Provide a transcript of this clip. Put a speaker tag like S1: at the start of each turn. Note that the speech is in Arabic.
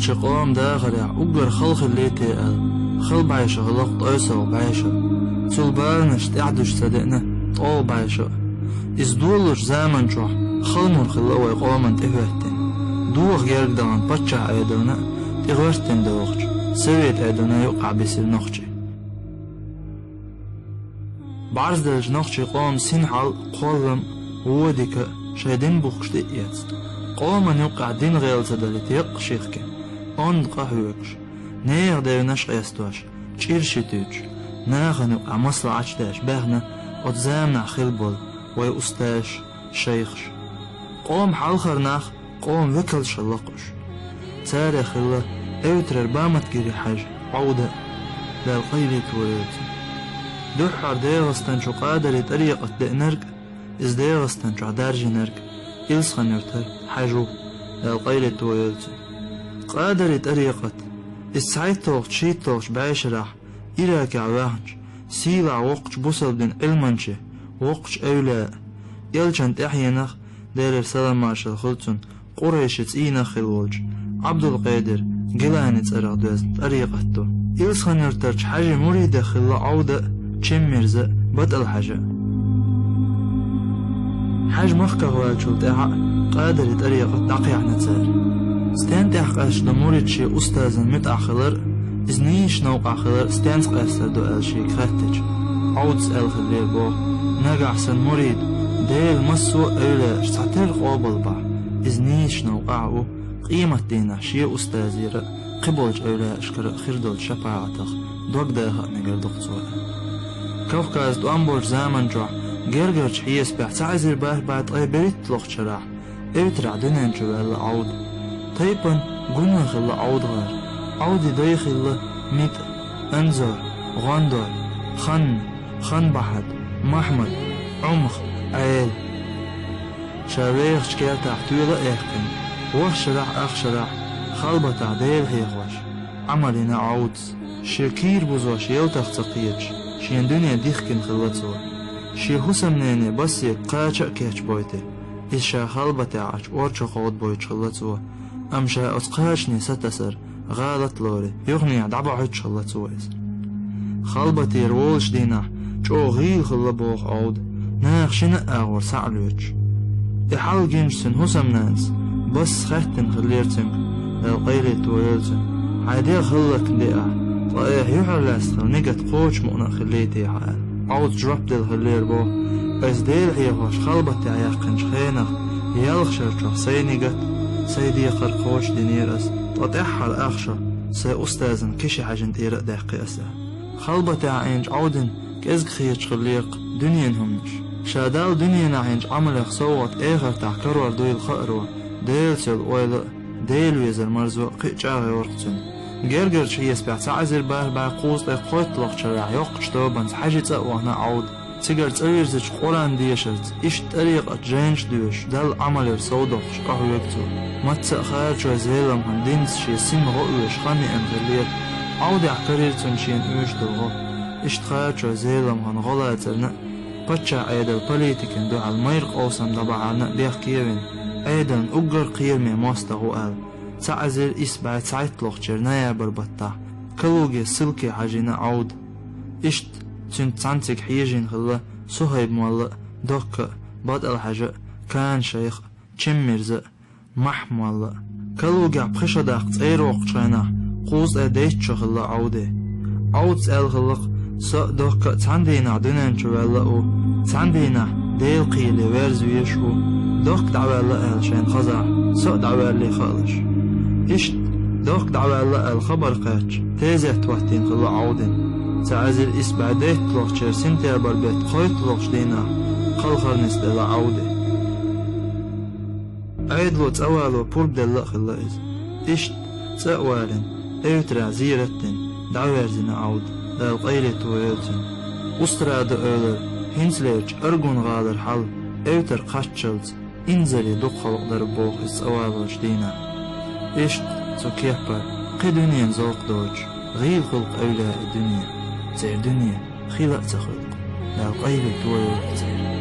S1: دلش قوم داخل أقر خلق اللي تقل خل بعيشة غلقت أيسا وبعيشة تلبانش تعدش صدقنا طول بعيشة إزدولش زامن شوح خلمر خلقوا يقومن تفهتن دوغ يرقدان بچع أيدونا تغرتن دوغج سويت أيدونا يقع بسير نخجي بعرز دلج نخجي قوم سنحل قولم ووديك شايدين بوخش تقيت قومن يقع دين غيل سدلت يق شيخك أند قهوكش نيغ ديوناش قيستوش چيرشتوش ناغن يقع مصر عجداش باغنا أتزامنا خلبول وي أستاش شيخش قوم حالخر ناخ قوم وكل شلقش تاريخ الله اوتر بامت جري حاج عودة للقيلة ويوتي دوحر ديغستان شو قادر طريقة دقنرك إز ديغستان شو دارجي نرك إلسخن يرتر حاجو للقيلة ويوتي قادر طريقة السعيد توغش شيد توغش بعيش راح إراك عواهنش سيلع وقش بوصل بن المنشي وقش أولاء يلشان تحينخ دير سلام ماشل خلطن قريش تسينا خلولج عبد القادر جلانت أرادوز طريقته إلسخن يرترش حاجة مريدة خلا عودة تشم مرزة بدأ الحاجة حاج مخكا والشو تاع قادر طريقة دقيع نتسار استنتح قاش لمورد شي أستاذا متأخلر إزنيش نوقع خلر استنس قاسر دو ألشي كراتج عود سأل خليل بو نقع سن مريد ديل مسو أولا سعتر قابل با إزنيش نوقعو قيمة دينا شي أستاذير قبولج أولا أشكر خردول شفاعتخ دوك داها نقل دقصوه كوكاز دو أمبولج زامن جوع جرجرج حيس بح تعزير باه بعد أي بريت لغ شراح اوترع دنين جوال عود تيبن قلنا خلا عود غير عودي دايخل ميت أنزر غندر خن بحد محمد عمخ عيل شاريخ شكال تحتويلة ايخكن وخ شرح اخ شرح خلبة تعديل هيخوش عملنا عود شكير بوزوش يو تختقيج شين دنيا ديخكن خلوتسوا شي حسمنيني بس يقاچا كيچ بويته إشا خلبة عاش ورچو قود بويچ خلوتسوا أمشا أتقاشني ستسر غالت لوري يغني دعبا عيد شلتسوا خلبة يرولش دينا چو غيل خلبوخ عود ناخ شنق أغور سعلوش إحال جنجسن حسم ناس بس خاتن خليرتن للقيلة تويلتن عادي خلك دقع طايح يحرلاس خلنقت قوش مؤنا خليتي حال عود جرب دل خلير بو بس ديل هيخوش خلبة عياقنش خينخ يالخ شرچو سينيقت سيدي قرقوش دينيرس تطيحر أخشى سي أستاذن كشي حاجن تيرق داقي أسا خلبة عينج عودن كازق خيش خليق دنيا همش شادال دنيا نعينج عمل صوت اخر تحكرور دويل خقروا ديل سيل اويل ديل ويزر مرزو قيجاغي ورقتن جرجر شي يسبع تعزر باه باقوز لقوت لغ شرع يوقش دوبانز حاجة تقوانا عود تيجر تقريرزش قران ديشرت إيش طريقة جينش دوش دال عمل صودخش قهوكتو ما تسأخار شو زيلم هندينس شي سين غقوش خاني انغلير عودي عكريرتن شين اوش دلغو إيش تخار شو زيلم هنغلا ترنا بچا ايدل بوليتيكن دو الميرق اوسن دبعانا ديخ كيوين ايدن اقر قيرمي موستغو قال تعزر اسبع تعيطلوخ جرنايا بربطا كلوغي سلكي حاجينا عود اشت تنت تانتك حيجين خلا صهيب مالا دوك باد الحاجة كان شيخ چم مرزا محمالا كلوغي بخشا داق تيروق جانا قوز اديت شخلا عودي عود سأل خلق سا دوك تاندينا دنان شوالا تاندينا ديل قيلي ويرزويشو دوك دعوالا شين خزع سا دعوالي خالش اشت دوك دعوالا الخبر قاتش تيزه توحتين خلا عودين تعزل اسبع ديت لوخ شرسين تيربر بيت قويت لوخش دينا قلخر نسدل عودي عيدلو تأوالو بورب دل خلايز اشت تأوالن ايوترع زيرتن دعوارزنا عود للقيلة ويلتن أستراد أولر هنسليرج أرجون غادر حل ايوتر قاتشلت انزلي دوق خلق دربوخ تأوالو جدينا اشت تو كيبر قدنين زوق دوج غير خلق أولاء الدنيا تير دنيا خلق تخلق للقيلة ويلتن